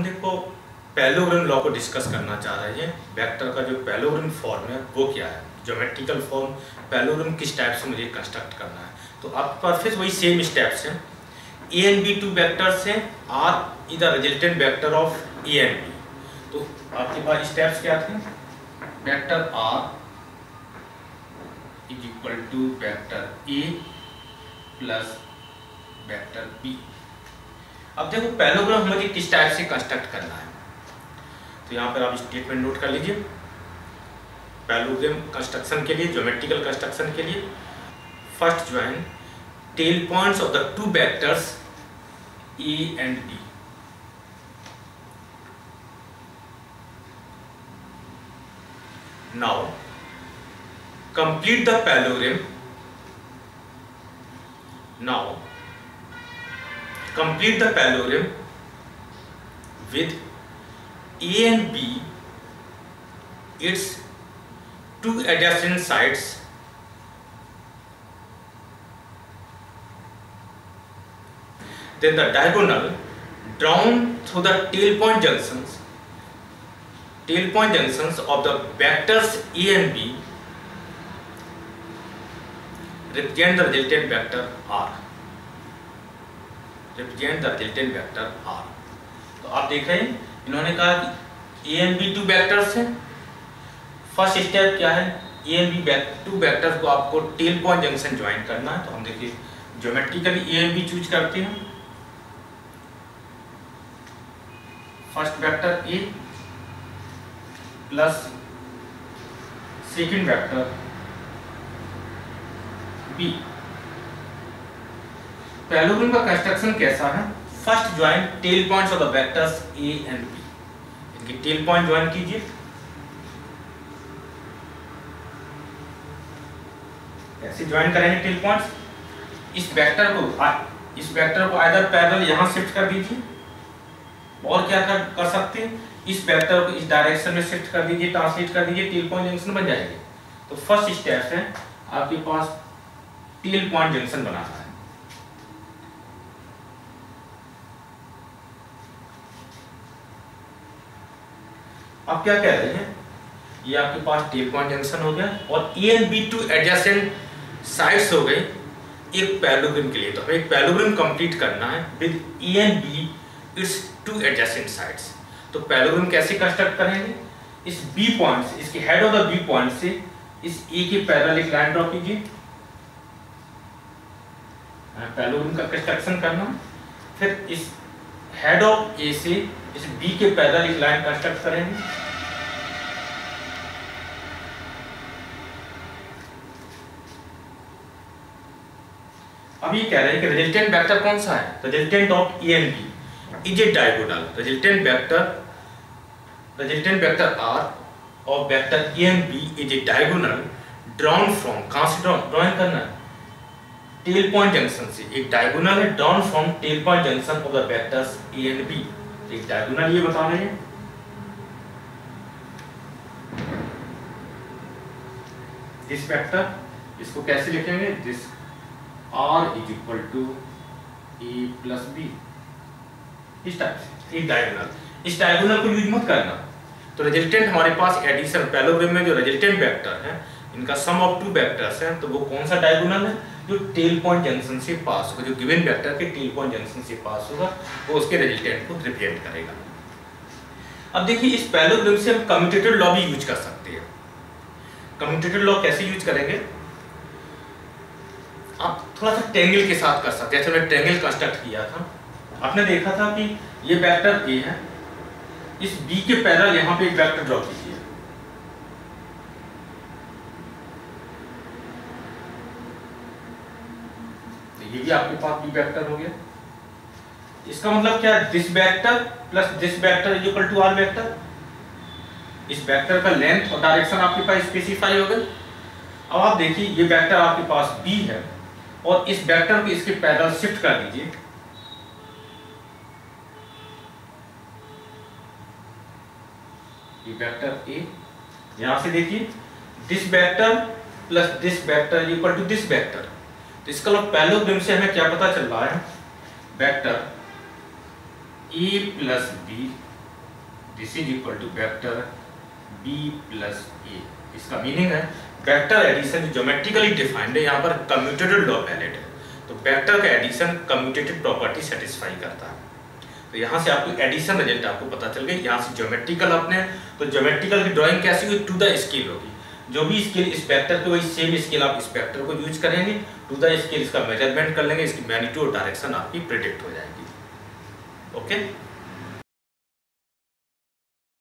हम देखो parallelogram law को डिस्कस करना चाह रहे हैं। वेक्टर का जो पैरेललोग्राम फॉर्म है वो क्या है, ज्योमेट्रिकल फॉर्म पैरेललोग्राम किस टाइप से मुझे कंस्ट्रक्ट करना है। तो आपके पास फिर वही सेम स्टेप्स हैं। A and B two vectors हैं, R is the resultant vector of A and B. तो आपके पास स्टेप्स क्या थे, vector R is equal to vector A plus vector B. अब देखो पैरेललोग्राम मुझे किस टाइप से कंस्ट्रक्ट करना है, तो यहाँ पर आप स्टेटमेंट नोट कर लीजिए। पैरेललोग्राम कंस्ट्रक्शन के लिए, ज्योमेट्रिकल कंस्ट्रक्शन के लिए, first join tail points of the two vectors A and B. Now complete the parallelogram. Now complete the parallelogram with A and B, its two adjacent sides, then the diagonal drawn through the tail point junctions of the vectors A and B represent the resultant vector R। Represent the resultant vector R. तो आप देख रहे हैं इन्होंने कहा कि A and B two vectors हैं। First step क्या है, A and B two vectors को आपको टेल पॉइंट जंक्शन ज्वाइन करना है। तो हम देखिए geometrically A and B choose करते हैं। First vector A plus second vector B. Parallelogram का कंस्ट्रक्शन कैसा है, first join tail points of the vectors A and B. इनकी टेल पॉइंट ज्वाइन कीजिए। कैसे ज्वाइन करेंगे टेल पॉइंट्स, इस वेक्टर को आइदर पैरेलल यहां शिफ्ट कर दीजिए, और क्या कर सकते हैं, इस वेक्टर को इस डायरेक्शन में शिफ्ट कर दीजिए, ट्रांसलेट कर दीजिए, टेल पॉइंट जंक्शन बन जाएगी। तो फर्स्ट स्टेप है आपके पास टेल पॉइंट जंक्शन बनाना है। आप क्या कह रहे हैं, ये आपके पास टेल पॉइंट जंक्शन हो गया और A and B two adjacent sides हो गए एक पैरेललोग्राम के लिए। तो हमें एक पैरेललोग्राम कंप्लीट करना है with A and B its two adjacent sides. तो पैरेललोग्राम कैसे कंस्ट्रक्ट करेंगे, इस बी पॉइंट से, इसके head of the B point से इस ए के पैरेलल एक लाइन ड्रॉ कीजिए। पैरेललोग्राम का कंस्ट्रक्शन करना, फिर इस हेड ऑफ ए से इस बी के पैरेलल एक लाइन कंस्ट्रक्ट करेंगे। अब ये कह रहे हैं कि रिजल्टेंट वेक्टर कौन सा है, resultant of A and B is a diagonal. Resultant vector R of vector A and B is a diagonal drawn from, कहां से ड्रॉइंग करना है, टेल पॉइंट जंक्शन से। एक डायगोनल है drawn from tail point junction of the vectors A and B. एक diagonal ये बता रहे हैं। दिस वेक्टर, इसको कैसे लिखेंगे, this R is equal to A plus B, इस टाइप से एक डायगोनल। इस डायगोनल को यूज मत करना। तो रिजल्टेंट हमारे पास एडिशन, पैरेललोग्राम में जो रिजल्टेंट वेक्टर है इनका सम ऑफ टू वेक्टर्स है, तो वो कौन सा डायगोनल है, जो टेल पॉइंट जंक्शन से पास होगा, जो गिवन वेक्टर के टेल पॉइंट जंक्शन से पास होगा वो उसके रिजल्टेंट को रिप्रेजेंट करेगा। अब देखिए इस पैरेललोग्राम से हम कम्यूटेटिव लॉ भी यूज कर सकते हैं। कम्यूटेटिव लॉ कैसे यूज करेंगे, आप थोड़ा सा ट्रायंगल के साथ कर सकते हैं। जैसे मैंने ट्रायंगल कंस्ट्रक्ट किया था, आपने देखा था कि ये वेक्टर ए है, इस बी के पैरेलल यहाँ पे एक वेक्टर ड्रॉ कीजिए। ये भी आपके पास बी वेक्टर हो गया। इसका मतलब क्या है, this vector plus this vector is equal to R vector. इस वेक्टर का लेंथ और डायरेक्शन आपके पास स्पेसिफाई हो गई। अब आप देखिए ये वेक्टर आपके पास बी है और इस वेक्टर को इसके पैरेलल शिफ्ट कर दीजिए। ये वेक्टर ए, यहां से देखिए this vector plus this vector is equal to this vector. तो इसका मतलब पैरेललोग्राम से हमें क्या पता चल रहा है, vector A plus B this is equal to vector b plus a। इसका मीनिंग है वेक्टर एडिशन ज्योमेट्रिकली डिफाइंड है, यहाँ पर कम्यूटेटिव लॉ वैलिड है, तो वेक्टर का एडिशन कम्यूटेटिव प्रॉपर्टी सेटिस्फाई करता है। तो यहाँ से आपको एडिशन रिजल्ट आपको पता चल गई। यहाँ से ज्योमेट्रिकल आपने, तो ज्योमेट्रिकल की ड्राइंग कैसी हुई, टू द स्केल होगी, जो भी स्केल इस वेक्टर के वही सेम स्केल आप इस वेक्टर को यूज करेंगे, टू द स्केल इसका मेजरमेंट कर लेंगे, इसकी मैग्नीट्यूड डायरेक्शन आपकी प्रिडिक्ट हो जाएगी। ओके।